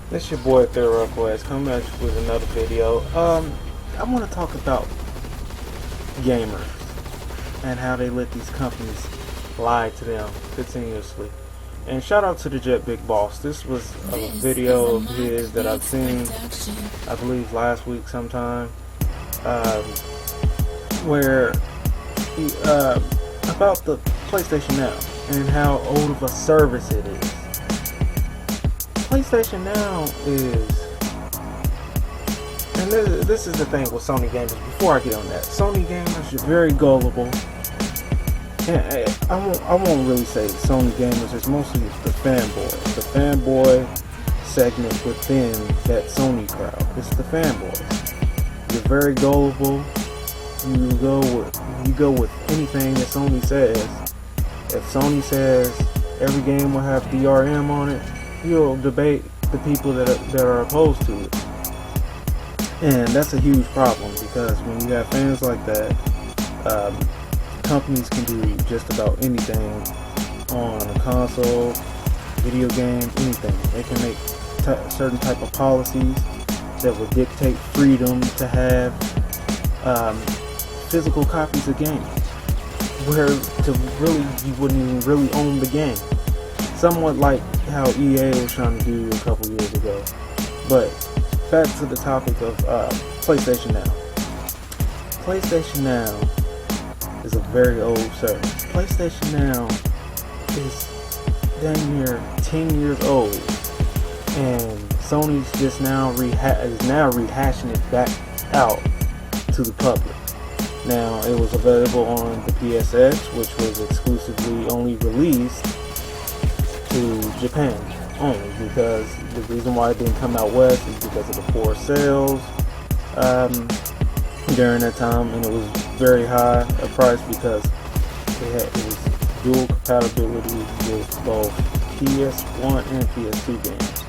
This your boy Thorough Quest coming at you with another video. I want to talk about gamers and how they let these companies lie to them continuously. And shout out to the Jet Big Boss. This was a video of his that I've seen, I believe last week sometime, where he, about the PlayStation Now and how old of a service it is. PlayStation Now is, and this is the thing with Sony gamers. Before I get on that, Sony gamers are very gullible. And I won't really say Sony gamers. It's mostly the fanboy segment within that Sony crowd. It's the fanboys. You're very gullible. You go with anything that Sony says. If Sony says every game will have DRM on it, you'll debate the people that are opposed to it. And that's a huge problem, because when you have fans like that, companies can do just about anything on a console, video game, anything. They can make certain type of policies that would dictate freedom to have physical copies of games, where you wouldn't even really own the game. Somewhat like how EA was trying to do a couple years ago. But back to the topic of PlayStation Now. PlayStation Now is a very old service. PlayStation Now is damn near 10 years old, and Sony's just now rehashing it back out to the public. Now, it was available on the PSX, which was exclusively only released to Japan only, because the reason why it didn't come out west is because of the poor sales during that time, and it was very high a price because it was dual compatibility with both PS1 and PS2 games.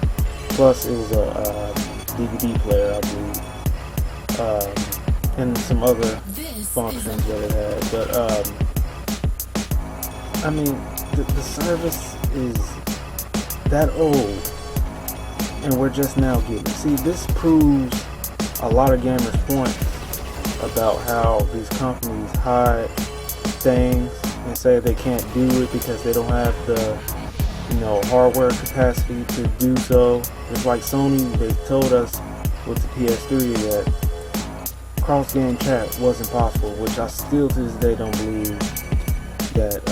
Plus, it was a DVD player, I believe, and some other functions that it had. But I mean, the service is that old, and we're just now getting it. See, this proves a lot of gamers' points about how these companies hide things and say they can't do it because they don't have the hardware capacity to do so. It's like Sony, they told us with the PS3 that cross-game chat wasn't possible, which I still to this day don't believe that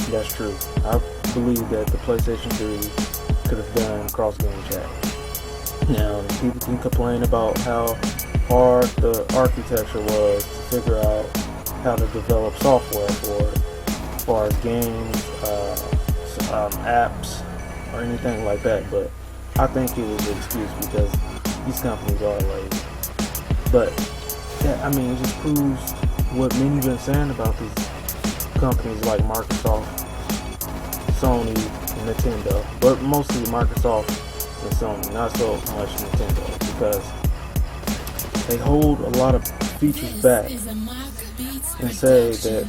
that's true. I believe that the PlayStation 3 could have done cross-game chat. Now, people can complain about how hard the architecture was to figure out how to develop software for it, as far as games, apps, or anything like that. But I think it was an excuse because these companies are lazy. But yeah, I mean, it just proves what many been saying about these companies like Microsoft, Sony, and Nintendo, but mostly Microsoft and Sony, not so much Nintendo, because they hold a lot of features back and say that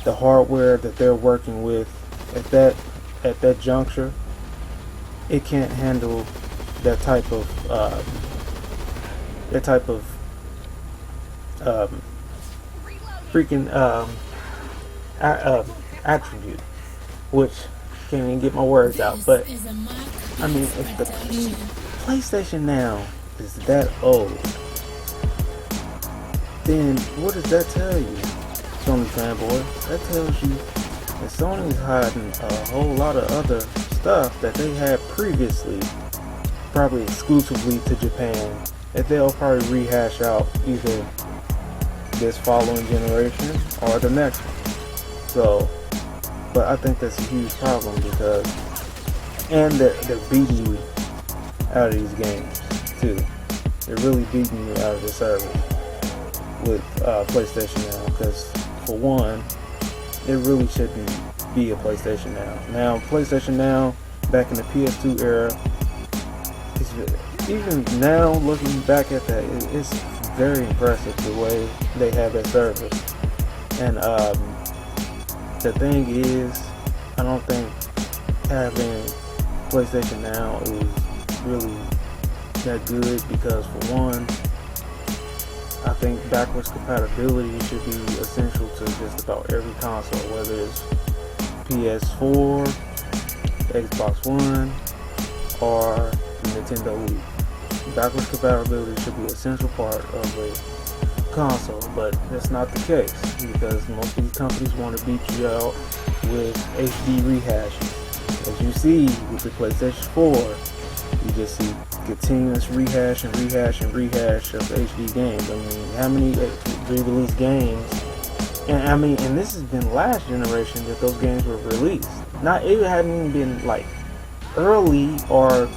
the hardware that they're working with at that juncture, it can't handle that type of attribute, which can't even get my words out. But I mean, if the PlayStation Now is that old, then what does that tell you, Sony fanboy? That tells you that Sony is hiding a whole lot of other stuff that they had previously, probably exclusively to Japan, that they'll probably rehash out either this following generation or the next one. So, but I think that's a huge problem, because, and they're beating you out of these games too. They're really beating you out of the service with PlayStation Now, because for one, it really shouldn't be a PlayStation Now. Now, PlayStation Now, back in the PS2 era, even now looking back at that, it's very impressive the way they have that service. And the thing is, I don't think having PlayStation Now is really that good because, for one, I think backwards compatibility should be essential to just about every console, whether it's PS4, Xbox One, or Nintendo Wii. Backwards compatibility should be an essential part of a console, but that's not the case because most of these companies want to beat you out with HD rehashes. As you see with the PlayStation 4, you just see continuous rehash and rehash and rehash of HD games. I mean, how many re-release games? And this has been last generation that those games were released. Not it hadn't even been like early or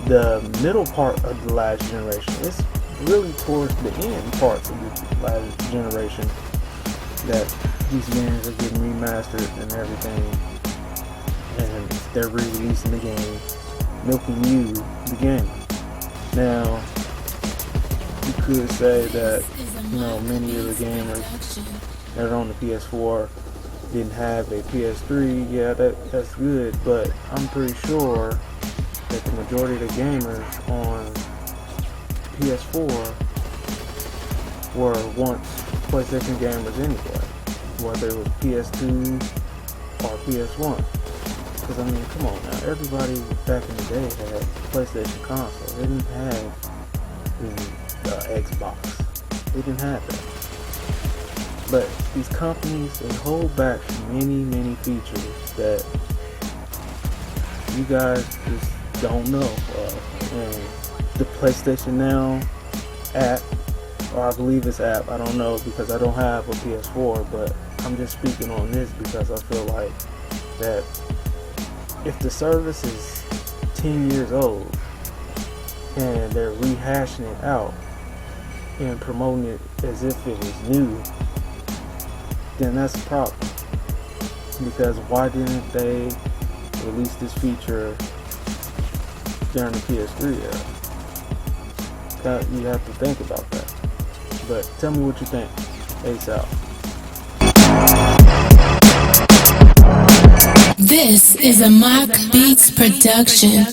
the middle part of the last generation. It's really towards the end parts of the last generation that these games are getting remastered and everything, and they're re-releasing the game, milking you, the game. Now, you could say that, many of the gamers that are on the PS4 didn't have a PS3. Yeah, that's good, but I'm pretty sure that the majority of the gamers on PS4 were once PlayStation gamers anyway, whether it was PS2 or PS1. Because, come on now, everybody back in the day had PlayStation console. They didn't have the Xbox. They didn't have that. But these companies, they hold back many, many features that you guys just don't know. And the PlayStation Now app, or I believe it's app, I don't know because I don't have a PS4, but I'm just speaking on this because I feel like that if the service is 10 years old and they're rehashing it out and promoting it as if it was new, then that's a problem. Because why didn't they release this feature during the PS3 era? You have to think about that. But tell me what you think. Ace out. This is a Mock Beats production.